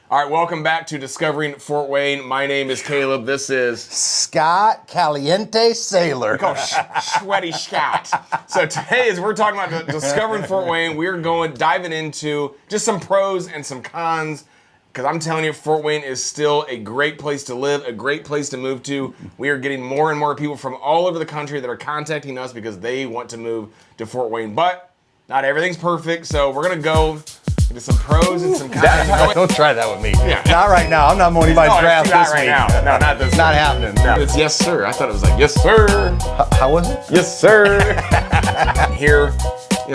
All right, welcome back to Discovering Fort Wayne. My name is Caleb. This is Scott Caliente Saylor. We call Sweaty Scott. So today, as we're talking about Discovering Fort Wayne, we're diving into just some pros and some cons. Because I'm telling you, Fort Wayne is still a great place to live, a great place to move to. We are getting more and more people from all over the country that are contacting us because they want to move to Fort Wayne. But not everything's perfect, so we're gonna go into some pros and some cons. Don't try that with me. Yeah. Not right now. I'm not mowing anybody's grass not this right week. now. No, not this. Not week. happening. No, it's yes, sir. I thought it was like yes, sir. How was it? Yes, sir. Here,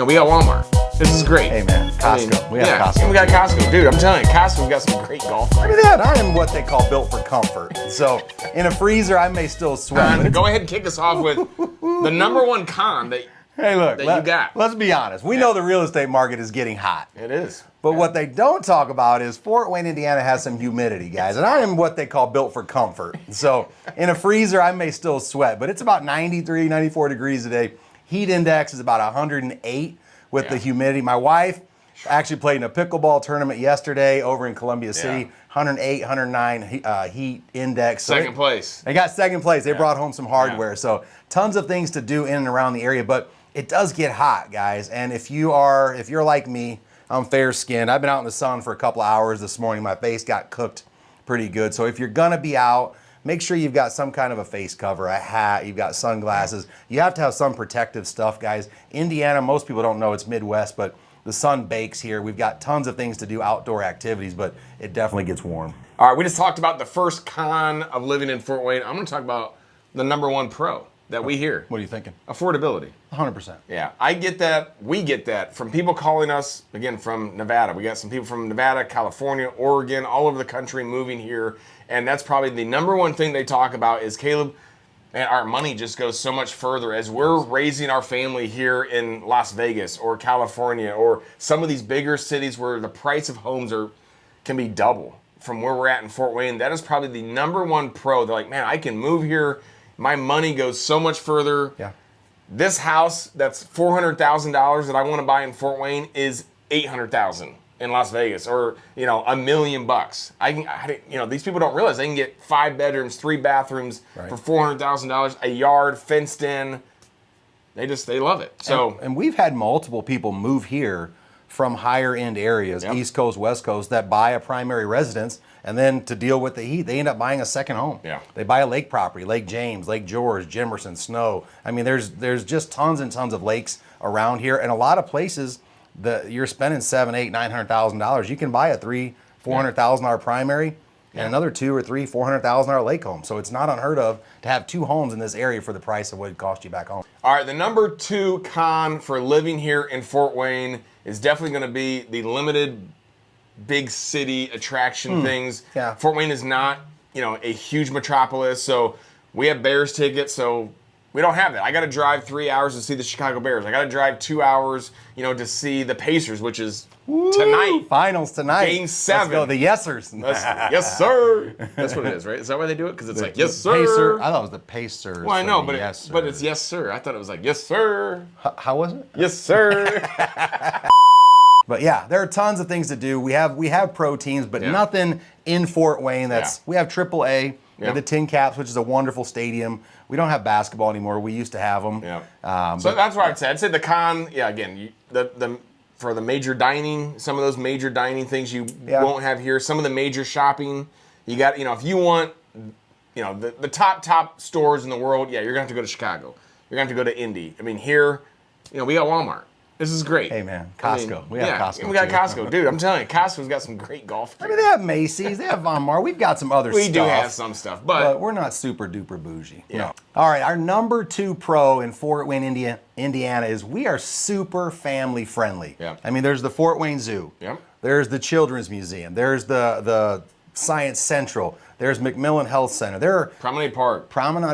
we got Walmart. This is great. Hey man, Costco. We got Costco. We got Costco, dude. I'm telling you, Costco's got some great golf. Look at that. I am what they call built for comfort. So in a freezer, I may still sweat. Go ahead and kick us off with the number one con that. Hey, look. You got. Let's be honest. We know the real estate market is getting hot. It is. But what they don't talk about is Fort Wayne, Indiana has some humidity, guys. And I am what they call built for comfort. So in a freezer, I may still sweat, but it's about 93, 94 degrees today. Heat index is about 108 with the humidity. My wife actually played in a pickleball tournament yesterday over in Columbia City. 108, 109 heat index. Second place. They got second place. They brought home some hardware. So tons of things to do in and around the area, but it does get hot, guys. And if you're like me, I'm fair skinned. I've been out in the sun for a couple of hours this morning. My face got cooked pretty good. So if you're gonna be out, make sure you've got some kind of a face cover, a hat, you've got sunglasses. You have to have some protective stuff, guys. Indiana, most people don't know it's Midwest, but the sun bakes here. We've got tons of things to do, outdoor activities, but it definitely gets warm. All right, we just talked about the first con of living in Fort Wayne. I'm gonna talk about the number one pro that we hear. What are you thinking? Affordability. 100%. Yeah, I get that. We get that from people calling us, again, from Nevada. We got some people from Nevada, California, Oregon, all over the country moving here. And that's probably the number one thing they talk about is, Caleb, man, our money just goes so much further as we're raising our family here in Las Vegas or California or some of these bigger cities where the price of homes can be double from where we're at in Fort Wayne. That is probably the number one pro. They're like, man, I can move here. My money goes so much further. Yeah. This house that's $400,000 that I want to buy in Fort Wayne is $800,000 in Las Vegas, or $1 million. These people don't realize they can get 5 bedrooms, 3 bathrooms for $400,000, a yard fenced in. They love it. So and we've had multiple people move here from higher end areas, East Coast, West Coast, that buy a primary residence, and then to deal with the heat, they end up buying a second home. Yeah. They buy a lake property, Lake James, Lake George, Jimerson, Snow. I mean, there's just tons and tons of lakes around here, and a lot of places that you're spending $700,000, $800,000, $900,000. You can buy a $400,000 primary and another $200,000 or $400,000 lake home. So it's not unheard of to have 2 homes in this area for the price of what it cost you back home. All right, the number 2 con for living here in Fort Wayne is definitely going to be the limited big city attraction things. Yeah. Fort Wayne is not, a huge metropolis, so we have Bears tickets, so we don't have that. I got to drive 3 hours to see the Chicago Bears. I got to drive 2 hours, to see the Pacers, which is tonight. Finals tonight. Game 7. Let's go, the Yesers. Yes, sir. That's what it is, right? Is that why they do it? Because it's like, yes, sir. Pacer. I thought it was the Pacers. Well, I know, but it's yes, sir. I thought it was like, yes, sir. How was it? Yes, sir. But yeah, there are tons of things to do. We have pro teams, but nothing in Fort Wayne we have AAA. We have the Tin Caps, which is a wonderful stadium. We don't have basketball anymore. We used to have them. Yeah. So that's what I'd say. I'd say the con, again, for the major dining, some of those major dining things you won't have here. Some of the major shopping, you got, if you want, the top stores in the world, you're going to have to go to Chicago. You're going to have to go to Indy. I mean, here, we got Walmart. This is great. Hey, man, Costco. We got Costco. We got Costco. Dude, I'm telling you, Costco's got some great golf gear. I mean, they have Macy's. They have Von Maur. We've got some other stuff. We do have some stuff, but we're not super duper bougie. Yeah. No. All right, our number 2 pro in Fort Wayne, Indiana is we are super family friendly. Yeah. I mean, there's the Fort Wayne Zoo. Yeah. There's the Children's Museum. There's the Science Central. There's McMillan Health Center. There are Promenade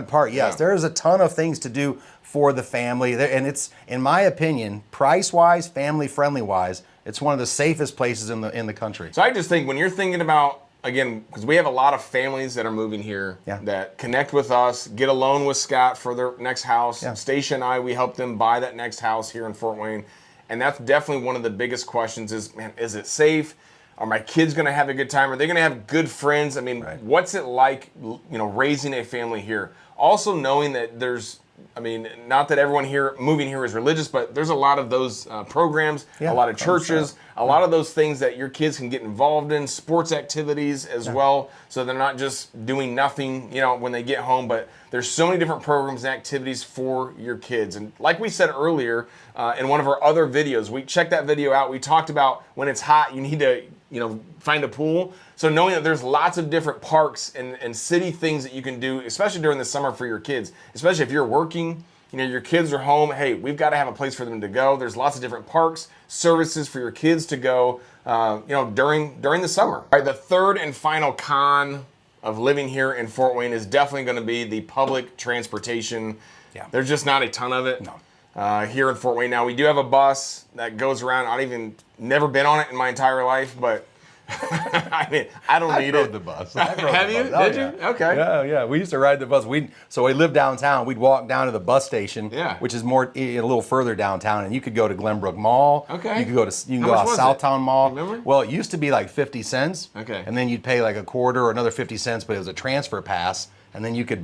Park, yes. There's a ton of things to do for the family. And it's, in my opinion, price-wise, family-friendly-wise, it's one of the safest places in the country. So I just think when you're thinking about, again, because we have a lot of families that are moving here that connect with us, get a loan with Scott for their next house. Yeah. Stacia and I, we help them buy that next house here in Fort Wayne. And that's definitely one of the biggest questions is, man, is it safe? Are my kids going to have a good time? Are they going to have good friends? I mean, what's it like, raising a family here? Also knowing that there's, not that everyone here moving here is religious, but there's a lot of those programs, a lot of churches, a lot of those things that your kids can get involved in, sports activities as well, so they're not just doing nothing, when they get home, but there's so many different programs and activities for your kids. And like we said earlier in one of our other videos, we checked that video out, we talked about when it's hot, you need to find a pool. So knowing that there's lots of different parks and city things that you can do, especially during the summer for your kids, especially if you're working, your kids are home, hey, we've got to have a place for them to go. There's lots of different parks, services for your kids to go, during the summer. All right, the third and final con of living here in Fort Wayne is definitely going to be the public transportation. Yeah. There's just not a ton of it. No. Here in Fort Wayne. Now, we do have a bus that goes around. Never been on it in my entire life, but I don't need it. I rode the bus. Have you? Did you? Okay. Yeah. We used to ride the bus. So we lived downtown. We'd walk down to the bus station, which is more a little further downtown, and you could go to Glenbrook Mall. Okay. You can go to Southtown Mall. Remember? Well, it used to be like 50 cents. Okay. And then you'd pay like a quarter or another 50 cents, but it was a transfer pass. And then you could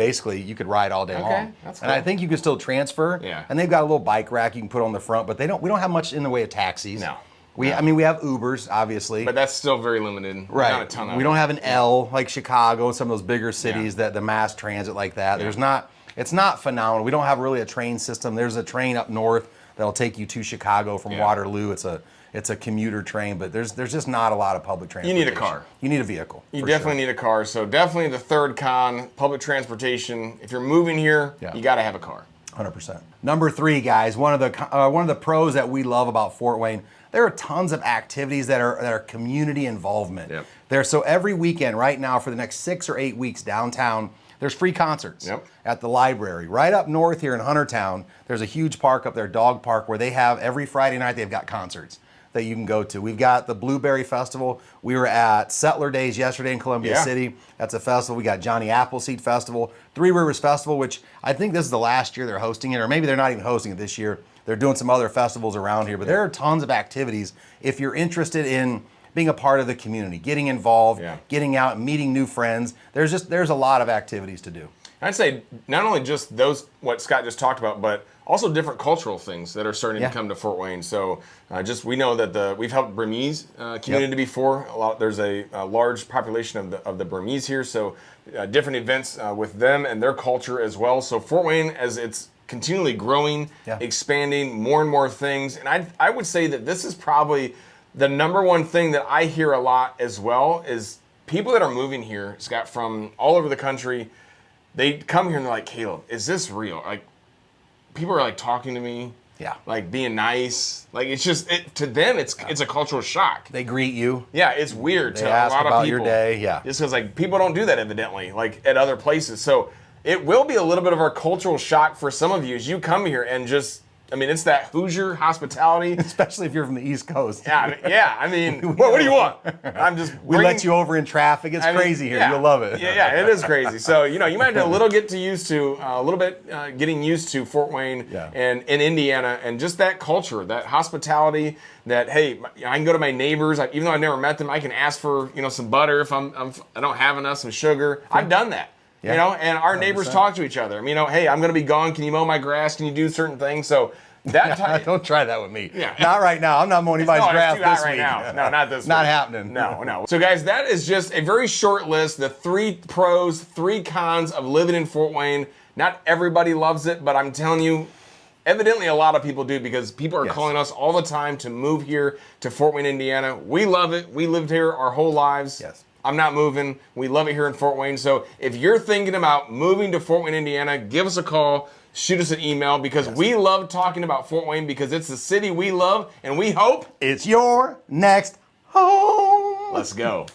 ride all day long. That's cool. And I think you could still transfer. Yeah. And they've got a little bike rack you can put on the front, but we don't have much in the way of taxis. No. We have Ubers, obviously. But that's still very limited. Right. Not a ton of we don't have an L like Chicago and some of those bigger cities that the mass transit like that. Yeah. It's not phenomenal. We don't have really a train system. There's a train up north that'll take you to Chicago from Waterloo. It's a commuter train, but there's just not a lot of public transportation. You need a car. You need a vehicle. You definitely need a car. So definitely the third con, public transportation. If you're moving here, you got to have a car. 100%. Number 3, guys, one of the pros that we love about Fort Wayne, there are tons of activities that are community involvement. Yep. So every weekend right now for the next 6 or 8 weeks downtown, there's free concerts at the library. Right up north here in Huntertown, there's a huge park up there, dog park, where they have every Friday night they've got concerts that you can go to. We've got the Blueberry Festival. We were at Settler Days yesterday in Columbia City. That's a festival. We got Johnny Appleseed Festival, Three Rivers Festival, which I think this is the last year they're hosting it, or maybe they're not even hosting it this year. They're doing some other festivals around here, but there are tons of activities if you're interested in being a part of the community, getting involved, getting out, meeting new friends. There's a lot of activities to do. I'd say not only just those, what Scott just talked about, but also different cultural things that are starting to come to Fort Wayne. So we know that we've helped Burmese community before. There's a large population of the Burmese here, so different events with them and their culture as well. So Fort Wayne, as it's continually growing, expanding, more and more things. And I would say that this is probably the number one thing that I hear a lot as well is people that are moving here, Scott, from all over the country. They come here and they're like, Caleb, is this real? Like, people are like talking to me, like being nice. Like it's just to them, it's a cultural shock. They greet you. Yeah, it's weird they to ask a lot about of people. Your day. Yeah, just because like people don't do that evidently, like at other places. So it will be a little bit of a cultural shock for some of you as you come here and just. It's that Hoosier hospitality. Especially if you're from the East Coast. What do you want? We let you over in traffic. It's crazy here. You'll love it. Yeah, it is crazy. So, you might have a little getting used to Fort Wayne and in Indiana and just that culture, that hospitality, that, hey, I can go to my neighbors. Even though I've never met them, I can ask for, some butter if I don't have enough, some sugar. I've done that. And our neighbors 100%. Talk to each other. Hey, I'm going to be gone. Can you mow my grass? Can you do certain things? So that don't try that with me. Not right now. I'm not mowing anybody's grass this week. Now. No, not this week. Not happening. No. So guys, that is just a very short list. The 3 pros, 3 cons of living in Fort Wayne. Not everybody loves it, but I'm telling you, evidently a lot of people do because people are calling us all the time to move here to Fort Wayne, Indiana. We love it. We lived here our whole lives. Yes. I'm not moving. We love it here in Fort Wayne. So if you're thinking about moving to Fort Wayne, Indiana, give us a call, shoot us an email because we love talking about Fort Wayne because it's the city we love and we hope it's your next home. Let's go.